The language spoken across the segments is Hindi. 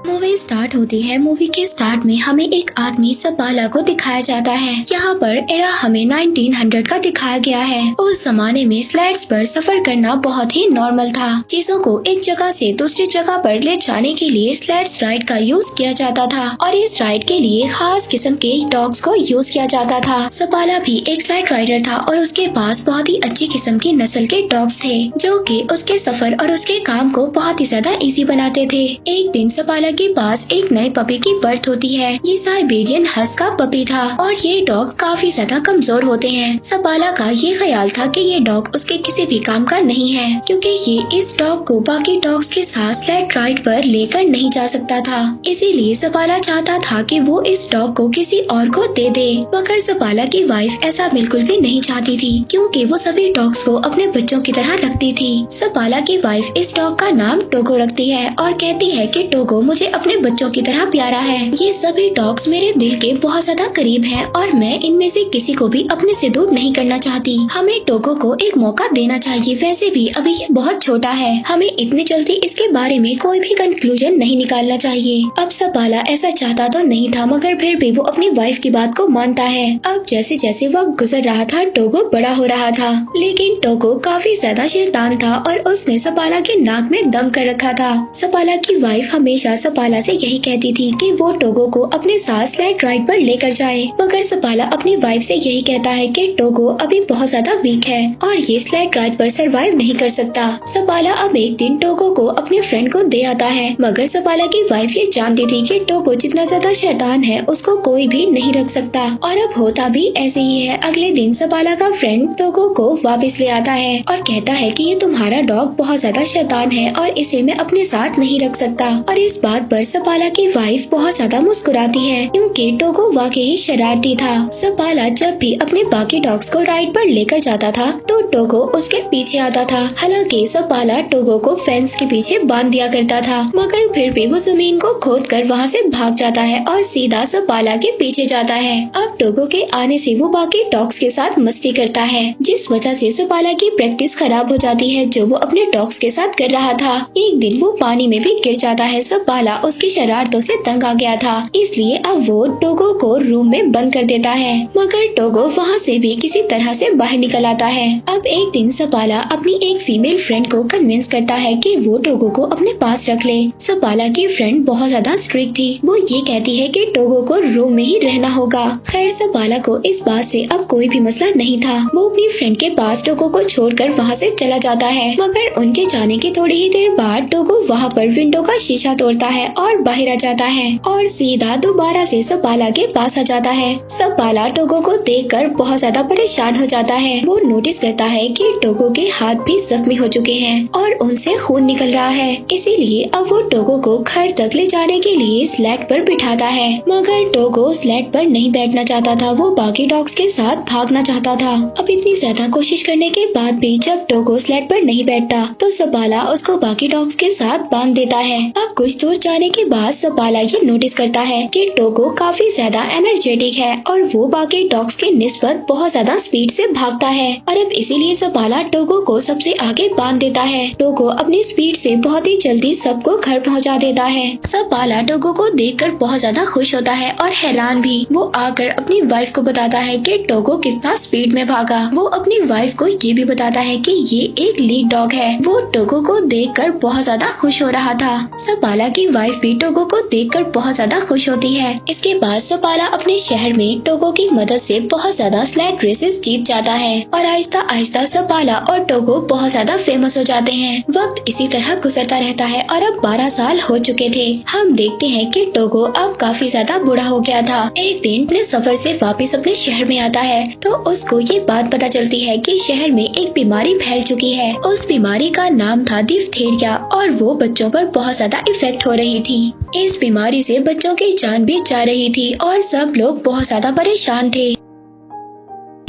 मूवी स्टार्ट होती है। मूवी के स्टार्ट में हमें एक आदमी सपाला को दिखाया जाता है। यहाँ पर एरा हमें 1900 का दिखाया गया है। उस जमाने में स्लाइड्स पर सफर करना बहुत ही नॉर्मल था। चीजों को एक जगह से दूसरी जगह पर ले जाने के लिए स्लाइड्स राइड का यूज किया जाता था और इस राइड के लिए खास किस्म के डॉग्स को यूज किया जाता था। सपाला भी एक स्लाइड राइडर था और उसके पास बहुत ही अच्छी किस्म की नस्ल के डॉग्स थे जो कि उसके सफर और उसके काम को बहुत ही ज्यादा इजी बनाते थे। एक दिन सपाला के पास एक नए पपी की बर्थ होती है। ये साइबेरियन हस्क का पपी था और ये डॉग काफी ज्यादा कमजोर होते हैं। सपाला का ये ख्याल था कि ये डॉग उसके किसी भी काम का नहीं है क्योंकि ये इस डॉग को बाकी डॉग्स के साथ स्लेड राइड पर लेकर नहीं जा सकता था। इसीलिए सपाला चाहता था कि वो इस डॉग को किसी और को दे दे, मगर सपाला की वाइफ ऐसा बिल्कुल भी नहीं चाहती थी क्योंकि वो सभी डॉग्स को अपने बच्चों की तरह रखती थी। सपाला की वाइफ इस डॉग का नाम टोगो रखती है और कहती है कि टोगो मुझे अपने बच्चों की तरह प्यारा है। ये सभी डॉग्स मेरे दिल के बहुत ज्यादा करीब हैं और मैं इनमें से किसी को भी अपने से दूर नहीं करना चाहती। हमें टोगो को एक मौका देना चाहिए। वैसे भी अभी ये बहुत छोटा है, हमें इतनी जल्दी इसके बारे में कोई भी कंक्लूजन नहीं निकालना चाहिए। अब सपाला ऐसा चाहता तो नहीं था मगर फिर भी वो अपनी वाइफ की बात को मानता है। अब जैसे जैसे वक्त गुजर रहा था टोगो बड़ा हो रहा था, लेकिन टोगो काफी ज्यादा शैतान था और उसने सपाला के नाक में दम कर रखा था। सपाला की वाइफ हमेशा सपाला से यही कहती थी कि वो टोगो को अपने साथ स्लाइड राइड पर लेकर जाए, मगर सपाला अपनी वाइफ से यही कहता है कि टोगो अभी बहुत ज्यादा वीक है और ये स्लाइड राइड पर सरवाइव नहीं कर सकता। सपाला अब एक दिन टोगो को अपने फ्रेंड को दे आता है, मगर सपाला की वाइफ ये जानती थी कि टोगो जितना ज्यादा शैतान है उसको कोई भी नहीं रख सकता और अब होता भी ऐसे ही है। अगले दिन सपाला का फ्रेंड टोगो को वापस ले आता है और कहता है कि ये तुम्हारा डॉग बहुत ज्यादा शैतान है और इसे मैं अपने साथ नहीं रख सकता। और इस बात पर सपाला की वाइफ बहुत ज्यादा मुस्कुराती है क्योंकि टोगो वाकई शरारती था। सपाला जब भी अपने बाकी डॉग्स को राइड पर लेकर जाता था तो टोगो उसके पीछे आता था। हालांकि सपाला टोगो को फेंस के पीछे बांध दिया करता था, मगर फिर भी वो जमीन को खोदकर वहाँ से भाग जाता है और सीधा सपाला के पीछे जाता है। अब टोगो के आने से वो बाकी डॉग्स के साथ मस्ती करता है, जिस वजह से सपाला की प्रैक्टिस खराब हो जाती है जो वो अपने डॉग्स के साथ कर रहा था। एक दिन वो पानी में भी गिर जाता है। सपाला उसकी शरारतों से तंग आ गया था, इसलिए अब वो टोगो को रूम में बंद कर देता है, मगर टोगो वहाँ से भी किसी तरह से बाहर निकल आता है। अब एक दिन सपाला अपनी एक फीमेल फ्रेंड को कन्विंस करता है कि वो टोगो को अपने पास रख ले। सपाला की फ्रेंड बहुत ज्यादा स्ट्रिक्ट थी, वो ये कहती है कि टोगो को रूम में ही रहना होगा। खैर सपाला को इस बात से अब कोई भी मसला नहीं था। वो अपनी फ्रेंड के पास टोगो को छोड़कर वहाँ से चला जाता है, मगर उनके जाने के थोड़ी ही देर बाद टोगो वहाँ पर विंडो का शीशा तोड़ता है और बाहर आ जाता है और सीधा दोबारा से सपाला के पास आ जाता है। सपाला टोगो को देखकर बहुत ज्यादा परेशान हो जाता है। वो नोटिस करता है कि टोगो के हाथ भी जख्मी हो चुके हैं और उनसे खून निकल रहा है, इसीलिए अब वो टोगो को घर तक ले जाने के लिए स्लेड पर बिठाता है, मगर टोगो स्लेड पर नहीं बैठना चाहता था। वो बाकी डॉग्स के साथ भागना चाहता था। अब इतनी ज्यादा कोशिश करने के बाद भी जब टोगो स्लेड पर नहीं बैठता तो सपाला उसको बाकी डॉग्स के साथ बांध देता है। अब कुछ दूर जाने के बाद सपाला ये नोटिस करता है कि टोगो काफी ज्यादा एनर्जेटिक है और वो बाकी डॉग्स के निस्बत बहुत ज्यादा स्पीड से भागता है और अब इसीलिए सपाला टोगो को सबसे आगे बांध देता है। टोगो अपनी स्पीड से बहुत ही जल्दी सबको घर पहुंचा देता है। सपाला टोगो को देखकर बहुत ज्यादा खुश होता है और हैरान भी। वो आकर अपनी वाइफ को बताता है कि टोगो कितना स्पीड में भागा। वो अपनी वाइफ को ये भी बताता है कि ये एक लीड डॉग है। वो टोगो को देखकर बहुत ज्यादा खुश हो रहा था। सपाला की वाइफ भी टोगो को देखकर बहुत ज्यादा खुश होती है। इसके बाद सपाला अपने शहर में टोगो की मदद से बहुत ज्यादा स्लेड रेसेस जीत जाता है और आहिस्ता आहिस्ता सपाला और टोगो बहुत ज्यादा फेमस हो जाते हैं। वक्त इसी तरह गुजरता रहता है और अब 12 साल हो चुके थे। हम देखते हैं कि टोगो अब काफी ज्यादा बूढ़ा हो गया था। एक दिन अपने सफर से वापस अपने शहर में आता है तो उसको ये बात पता चलती है कि शहर में एक बीमारी फैल चुकी है। उस बीमारी का नाम था डिप्थीरिया और वो बच्चों पर बहुत ज्यादा इफेक्ट हो रही थी। इस बीमारी से बच्चों की जान भी जा रही थी और सब लोग बहुत ज्यादा परेशान थे।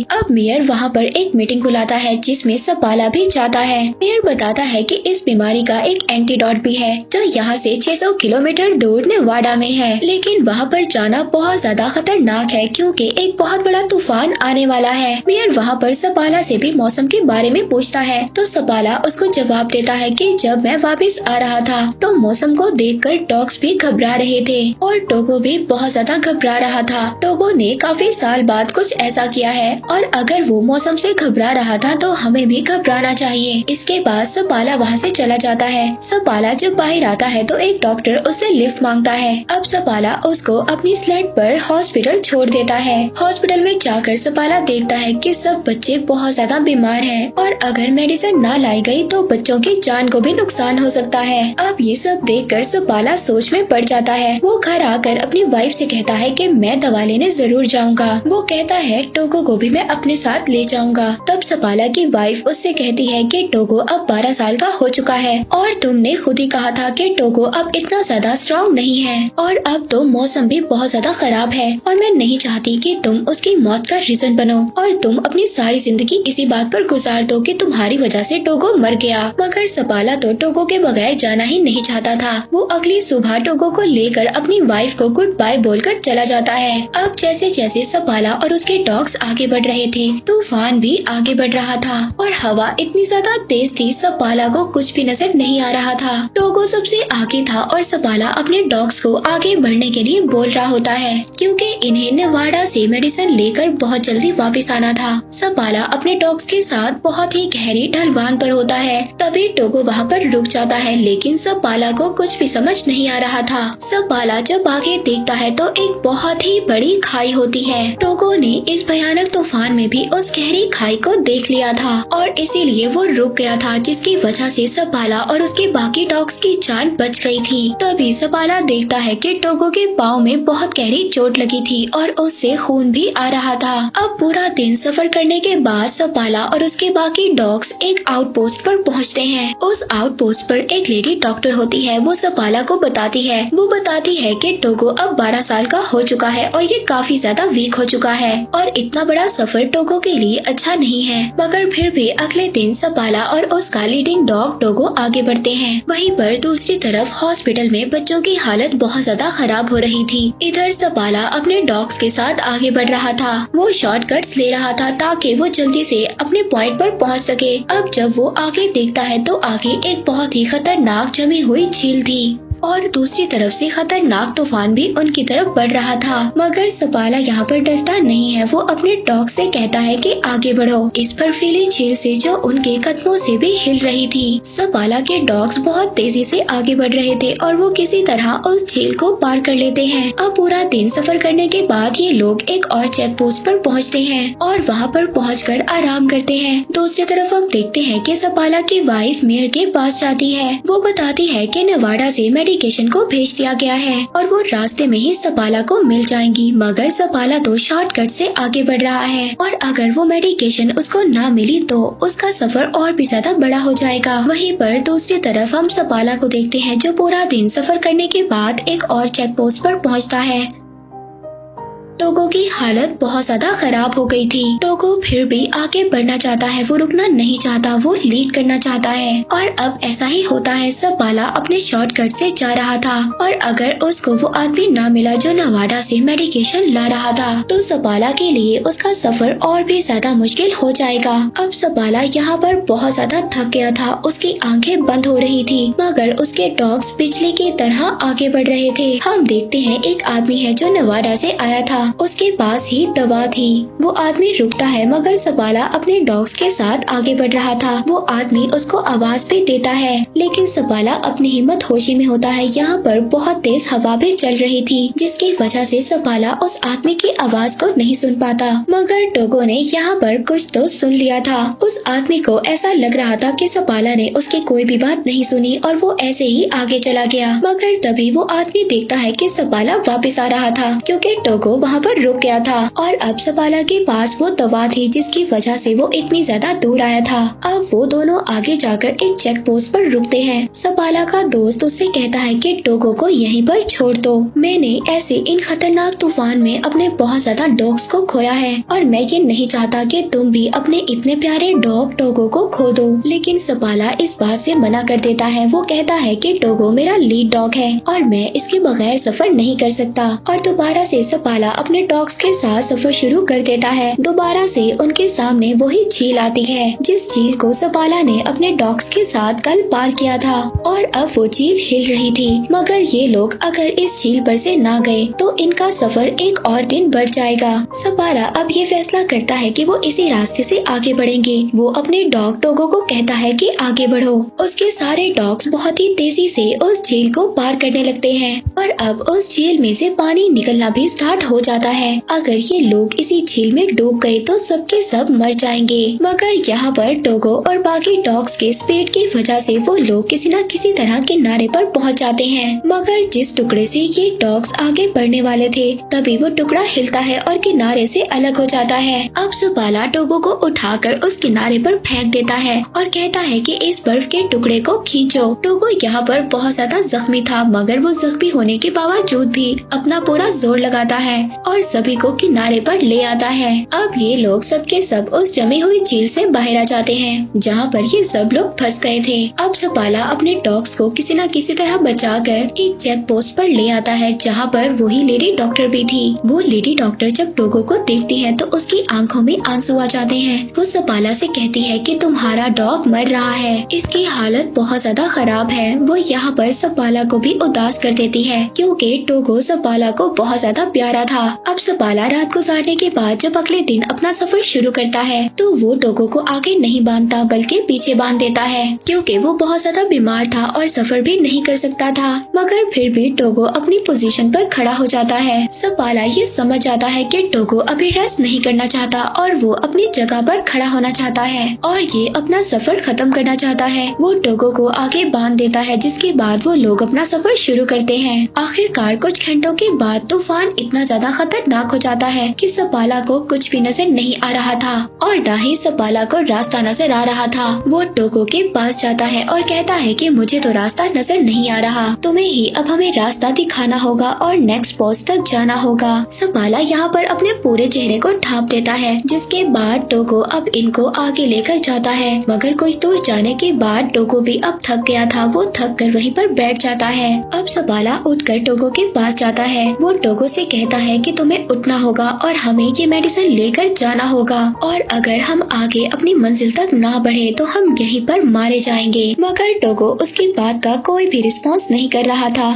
अब मेयर वहाँ पर एक मीटिंग बुलाता है जिसमें सपाला भी जाता है। मेयर बताता है कि इस बीमारी का एक एंटीडोट भी है जो यहाँ से 600 किलोमीटर दूर नेवाडा में है, लेकिन वहाँ पर जाना बहुत ज्यादा खतरनाक है क्योंकि एक बहुत बड़ा तूफान आने वाला है। मेयर वहाँ पर सपाला से भी मौसम के बारे में पूछता है तो सपाला उसको जवाब देता है कि जब मैं वापस आ रहा था तो मौसम को देखकर डॉग्स भी घबरा रहे थे और टोगो भी बहुत ज्यादा घबरा रहा था। टोगो ने काफी साल बाद कुछ ऐसा किया है और अगर वो मौसम से घबरा रहा था तो हमें भी घबराना चाहिए। इसके बाद सपाला वहाँ से चला जाता है। सपाला जब बाहर आता है तो एक डॉक्टर उससे लिफ्ट मांगता है। अब सपाला उसको अपनी स्लेड पर हॉस्पिटल छोड़ देता है। हॉस्पिटल में जाकर सपाला देखता है कि सब बच्चे बहुत ज्यादा बीमार हैं और अगर मेडिसिन ना लाई गई तो बच्चों की जान को भी नुकसान हो सकता है। अब ये सब देखकर सपाला सोच में पड़ जाता है। वो घर आकर अपनी वाइफ से कहता है कि मैं दवा लेने जरूर जाऊंगा। वो कहता है टोगो को भी मैं अपने साथ ले जाऊंगा। तब सपाला की वाइफ उससे कहती है कि टोगो अब 12 साल का हो चुका है और तुमने खुद ही कहा था कि टोगो अब इतना ज्यादा स्ट्रॉन्ग नहीं है और अब तो मौसम भी बहुत ज्यादा खराब है और मैं नहीं चाहती कि तुम उसकी मौत का रीजन बनो और तुम अपनी सारी जिंदगी इसी बात पर गुजार दो कि तुम्हारी वजह से टोगो मर गया। मगर सपाला तो टोगो के बगैर जाना ही नहीं चाहता था। वो अगली सुबह टोगो को लेकर अपनी वाइफ को गुड बाय बोलकर चला जाता है। अब जैसे जैसे सपाला और उसके डॉग्स आगे बढ़ रहे थे तूफान भी आगे बढ़ रहा था और हवा इतनी ज्यादा तेज थी सपाला को कुछ भी नजर नहीं आ रहा था। टोगो सबसे आगे था और सपाला अपने डॉग्स को आगे बढ़ने के लिए बोल रहा होता है क्योंकि इन्हें नेवाडा से मेडिसिन लेकर बहुत जल्दी वापस आना था। सपाला अपने डॉग्स के साथ बहुत ही गहरी ढलवान पर होता है। तभी टोगो वहाँ पर रुक जाता है लेकिन सपाला को कुछ भी समझ नहीं आ रहा था। सपाला जब आगे देखता है तो एक बहुत ही बड़ी खाई होती है। टोगो ने इस भयानक तूफान में भी उस गहरी खाई को देख लिया था और इसीलिए वो रुक गया था जिसकी वजह से सपाला और उसके बाकी डॉग्स की जान बच गई थी। तभी सपाला देखता है कि टोगो के पाँव में बहुत गहरी चोट लगी थी और उससे खून भी आ रहा था। अब पूरा दिन सफर करने के बाद सपाला और उसके बाकी डॉग्स एक आउटपोस्ट पर पहुंचते हैं। उस आउटपोस्ट पर एक लेडी डॉक्टर होती है। वो सपाला को बताती है कि टोगो अब 12 साल का हो चुका है और ये काफी ज्यादा वीक हो चुका है और इतना बड़ा सफर टोगो के लिए अच्छा नहीं है। मगर फिर भी अगले दिन सपाला और उसका लीडिंग डॉग टोगो आगे बढ़ते हैं। वहीं पर दूसरी तरफ हॉस्पिटल में बच्चों की हालत बहुत ज्यादा खराब हो रही थी। इधर सपाला अपने डॉग्स के साथ आगे बढ़ रहा था। वो शॉर्टकट्स ले रहा था ताकि वो जल्दी से अपने पॉइंट पर पहुंच सके। अब जब वो आगे देखता है तो आगे एक बहुत ही खतरनाक जमी हुई झील थी और दूसरी तरफ से खतरनाक तूफान भी उनकी तरफ बढ़ रहा था। मगर सपाला यहाँ पर डरता नहीं है। वो अपने डॉग से कहता है कि आगे बढ़ो इस बर्फीली झील से जो उनके कदमों से भी हिल रही थी। सपाला के डॉग्स बहुत तेजी से आगे बढ़ रहे थे और वो किसी तरह उस झील को पार कर लेते हैं। अब पूरा दिन सफर करने के बाद ये लोग एक और चेक पोस्ट पर पहुँचते हैं और वहाँ पर पहुँचकर आराम करते हैं। दूसरी तरफ हम देखते हैं कि सपाला की वाइफ मेयर के पास जाती है। वो बताती है कि नेवाडा से मेडिकेशन को भेज दिया गया है और वो रास्ते में ही सपाला को मिल जाएंगी। मगर सपाला तो शॉर्टकट से आगे बढ़ रहा है और अगर वो मेडिकेशन उसको ना मिली तो उसका सफर और भी ज्यादा बड़ा हो जाएगा। वहीं पर दूसरी तरफ हम सपाला को देखते हैं जो पूरा दिन सफर करने के बाद एक और चेक पोस्ट पर पहुंचता है। टोगो की हालत बहुत ज्यादा खराब हो गई थी। टोगो फिर भी आगे बढ़ना चाहता है। वो रुकना नहीं चाहता। वो लीड करना चाहता है और अब ऐसा ही होता है। सपाला अपने शॉर्टकट से जा रहा था और अगर उसको वो आदमी ना मिला जो नेवाडा से मेडिकेशन ला रहा था तो सपाला के लिए उसका सफर और भी ज्यादा मुश्किल हो जाएगा। अब सपाला यहाँ पर बहुत ज्यादा थक गया था। उसकी आंखें बंद हो रही थी मगर उसके डॉग्स बिजली की तरह आगे बढ़ रहे थे। हम देखते हैं एक आदमी है जो नेवाडा से आया था। उसके पास ही दवा थी। वो आदमी रुकता है मगर सपाला अपने डॉग्स के साथ आगे बढ़ रहा था। वो आदमी उसको आवाज भी देता है लेकिन सपाला अपनी हिम्मत होशी में होता है। यहाँ पर बहुत तेज हवा भी चल रही थी जिसकी वजह से सपाला उस आदमी की आवाज को नहीं सुन पाता। मगर टोगो ने यहाँ पर कुछ तो सुन लिया था। उस आदमी को ऐसा लग रहा था कि सपाला ने उसकी कोई भी बात नहीं सुनी और वो ऐसे ही आगे चला गया। मगर तभी वो आदमी देखता है कि सपाला वापस आ रहा था क्योंकि टोगो वहाँ वहाँ पर रुक गया था और अब सपाला के पास वो दवा थी जिसकी वजह से वो इतनी ज्यादा दूर आया था। अब वो दोनों आगे जाकर एक चेक पोस्ट पर रुकते हैं। सपाला का दोस्त उससे कहता है कि टोगो को यहीं पर छोड़ दो। मैंने ऐसे इन खतरनाक तूफान में अपने बहुत ज्यादा डॉग्स को खोया है और मैं ये नहीं चाहता कि तुम भी अपने इतने प्यारे डॉग टोगो को खो दो। लेकिन सपाला इस बात से मना कर देता है। वो कहता है कि टोगो मेरा लीड डॉग है और मैं इसके बगैर सफर नहीं कर सकता। और दोबारा से सपाला अपने डॉग्स के साथ सफर शुरू कर देता है। दोबारा से उनके सामने वही झील आती है जिस झील को सपाला ने अपने डॉग्स के साथ कल पार किया था और अब वो झील हिल रही थी। मगर ये लोग अगर इस झील पर से ना गए तो इनका सफर एक और दिन बढ़ जाएगा। सपाला अब ये फैसला करता है कि वो इसी रास्ते से आगे बढ़ेंगे। वो अपने डॉग टोगो को कहता है कि आगे बढ़ो। उसके सारे डॉग्स बहुत ही तेजी से उस झील को पार करने लगते हैं और अब उस झील में से पानी निकलना भी स्टार्ट हो जाता है। अगर ये लोग इसी झील में डूब गए तो सबके सब मर जाएंगे। मगर यहाँ पर टोगो और बाकी डॉग्स के स्पीड की वजह से वो लोग किसी न किसी तरह किनारे पर पहुँच जाते हैं। मगर जिस टुकड़े से ये डॉग्स आगे बढ़ने वाले थे तभी वो टुकड़ा हिलता है और किनारे से अलग हो जाता है। अब सपाला टोगो को उठाकर उस किनारे पर फेंक देता है और कहता है कि इस बर्फ के टुकड़े को खींचो। टोगो यहाँ पर बहुत ज्यादा जख्मी था मगर वो जख्मी होने के बावजूद भी अपना पूरा जोर लगाता है और सभी को किनारे पर ले आता है। अब ये लोग सबके सब उस जमी हुई झील से बाहर आ जाते हैं जहाँ पर ये सब लोग फंस गए थे। अब सपाला अपने डॉग्स को किसी न किसी तरह बचाकर एक चेक पोस्ट पर ले आता है जहाँ पर वही लेडी डॉक्टर भी थी। वो लेडी डॉक्टर जब टोगो को देखती है तो उसकी आंखों में आंसू आ जाते हैं। वो सपाला से कहती है कि तुम्हारा डॉग मर रहा है, इसकी हालत बहुत ज्यादा खराब है। वो यहाँ पर सपाला को भी उदास कर देती है क्योंकि टोगो सपाला को बहुत ज्यादा प्यारा था। अब सपाला रात गुजारने के बाद जब अगले दिन अपना सफर शुरू करता है तो वो टोगो को आगे नहीं बांधता बल्कि पीछे बांध देता है क्योंकि वो बहुत ज्यादा बीमार था और सफर भी नहीं कर सकता था। मगर फिर भी टोगो अपनी पोजीशन पर खड़ा हो जाता है। सपाला ये समझ जाता है कि टोगो अभी रेस्ट नहीं करना चाहता और वो अपनी जगह पर खड़ा होना चाहता है और ये अपना सफर खत्म करना चाहता है। वो टोगो को आगे बांध देता है जिसके बाद वो लोग अपना सफर शुरू करते हैं। आखिरकार कुछ घंटों के बाद तूफान इतना ज्यादा खतरनाक हो जाता है कि सपाला को कुछ भी नजर नहीं आ रहा था और न ही सपाला को रास्ता नजर आ रहा था। वो टोगो के पास जाता है और कहता है कि मुझे तो रास्ता नजर नहीं आ रहा, तुम्हें ही अब हमें रास्ता दिखाना होगा और नेक्स्ट पोस्ट तक जाना होगा। सपाला यहाँ पर अपने पूरे चेहरे को ढांप देता है जिसके बाद टोगो अब इनको आगे लेकर जाता है। मगर कुछ दूर जाने के बाद टोगो भी अब थक गया था। वो थक कर वहीं पर बैठ जाता है। अब सपाला उठकर टोगो के पास जाता है। वो टोगो से कहता है कि तुम्हें उठना होगा और हमें ये मेडिसिन लेकर जाना होगा और अगर हम आगे अपनी मंजिल तक ना बढ़े तो हम यहीं पर मारे जाएंगे। मगर टोगो उसकी बात का कोई भी रिस्पॉन्स नहीं कर रहा था।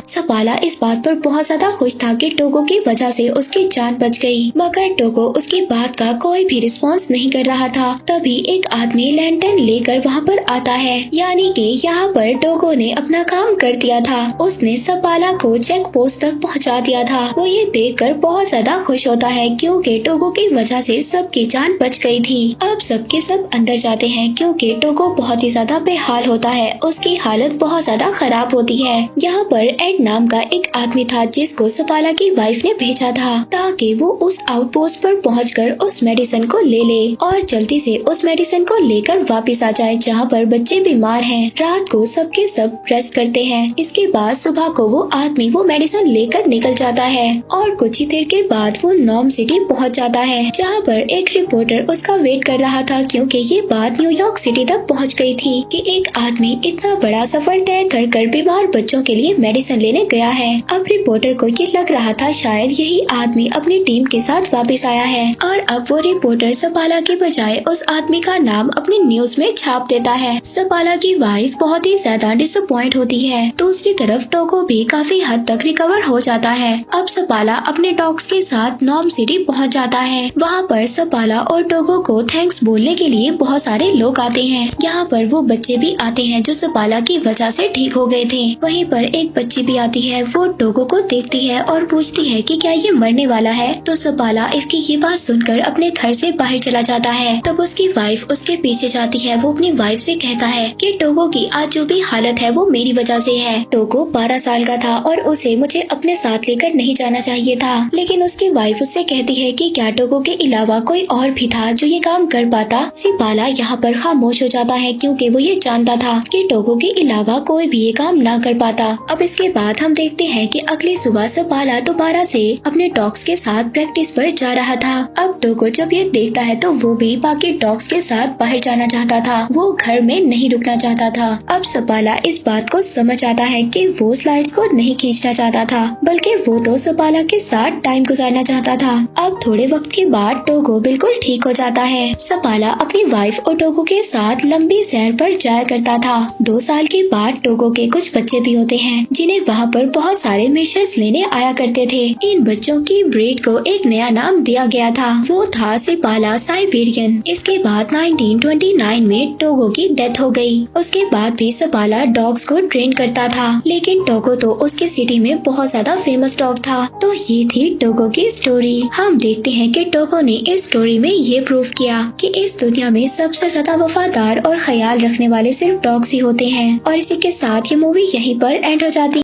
सपाला इस बात पर बहुत ज्यादा खुश था कि टोगो की वजह से उसकी जान बच गई। मगर टोगो उसकी बात का कोई भी रिस्पॉन्स नहीं कर रहा था। तभी एक आदमी लैंटर्न लेकर वहाँ पर आता है, यानी कि यहाँ पर टोगो ने अपना काम कर दिया था। उसने सपाला को चेक पोस्ट तक पहुँचा दिया था। वो ये देखकर बहुत ज्यादा खुश होता है क्योंकि टोगो की वजह से सबकी जान बच गई थी। अब सबके सब अंदर जाते हैं क्योंकि टोगो बहुत ही ज्यादा बेहाल होता है। उसकी हालत बहुत ज्यादा खराब होती है। यहाँ पर नाम का एक आदमी था जिसको सपाला की वाइफ ने भेजा था ताकि वो उस आउटपोस्ट पर पहुंचकर उस मेडिसिन को ले ले और जल्दी से उस मेडिसिन को लेकर वापस आ जाए जहां पर बच्चे बीमार हैं। रात को सबके सब रेस्ट करते हैं। इसके बाद सुबह को वो आदमी वो मेडिसिन लेकर निकल जाता है और कुछ ही देर के बाद वो नॉर्म सिटी पहुंच जाता है जहां पर एक रिपोर्टर उसका वेट कर रहा था क्योंकि ये बात न्यूयॉर्क सिटी तक पहुंच गई थी कि एक आदमी इतना बड़ा सफर तय कर बीमार बच्चों के लिए मेडिसिन लेने गया है। अब रिपोर्टर को ये लग रहा था शायद यही आदमी अपनी टीम के साथ वापस आया है और अब वो रिपोर्टर सपाला के बजाय उस आदमी का नाम अपनी न्यूज में छाप देता है। सपाला की वाइफ बहुत ही ज्यादा डिसअपॉइंट होती है। दूसरी तरफ टोगो भी काफी हद तक रिकवर हो जाता है। अब सपाला अपने डॉग्स के साथ नॉर्म सिटी पहुंच जाता है। वहाँ पर सपाला और टोगो को थैंक्स बोलने के लिए बहुत सारे लोग आते हैं। यहाँ पर वो बच्चे भी आते हैं जो सपाला की वजह से ठीक हो गए थे। वहीं पर एक बच्ची भी आती आती है वो टोगो को देखती है और पूछती है कि क्या ये मरने वाला है। तो सबाला इसकी ये बात सुनकर अपने घर से बाहर चला जाता है। तब उसकी वाइफ उसके पीछे जाती है। वो अपनी वाइफ से कहता है कि टोगो की आज जो भी हालत है वो मेरी वजह से है। टोगो 12 साल का था और उसे मुझे अपने साथ लेकर नहीं जाना चाहिए था। लेकिन उसकी वाइफ उससे कहती है कि क्या टोगो के अलावा कोई और भी था जो ये काम कर पाता। सबाला यहाँ पर खामोश हो जाता है क्योंकि वो ये जानता था कि टोगो के अलावा कोई भी ये काम ना कर पाता। अब इसके बाद हम देखते हैं कि अगली सुबह सबाला दोबारा से अपने डॉग्स के साथ प्रैक्टिस पर जा रहा था। अब टोगो जब ये देखता है तो वो भी बाकी डॉग्स के साथ बाहर जाना चाहता था। वो घर में नहीं रुकना चाहता था। अब सबाला इस बात को समझ आता है कि वो स्लाइड्स को नहीं खींचना चाहता था बल्कि वो तो सबाला के साथ टाइम गुजारना चाहता था। अब थोड़े वक्त के बाद टोगो बिल्कुल ठीक हो जाता है। सबाला अपनी वाइफ और टोगो के साथ लंबी सैर पर जाया करता था। 2 साल के बाद टोगो के कुछ बच्चे भी होते हैं जिन्हें वहाँ पर बहुत सारे मिशंस लेने आया करते थे। इन बच्चों की ब्रीड को एक नया नाम दिया गया था। वो था सबाला साइबेरियन। इसके बाद 1929 में टोगो की डेथ हो गई। उसके बाद भी सबाला डॉग्स को ट्रेन करता था लेकिन टोगो तो उसकी सिटी में बहुत ज्यादा फेमस डॉग था। तो ये थी टोगो की स्टोरी। हम देखते हैं कि टोगो ने इस स्टोरी में ये प्रूव किया कि इस दुनिया में सबसे ज्यादा वफादार और ख्याल रखने वाले सिर्फ डॉग्स ही होते हैं। और इसी के साथ ये मूवी यहीं पर एंड हो जाती है।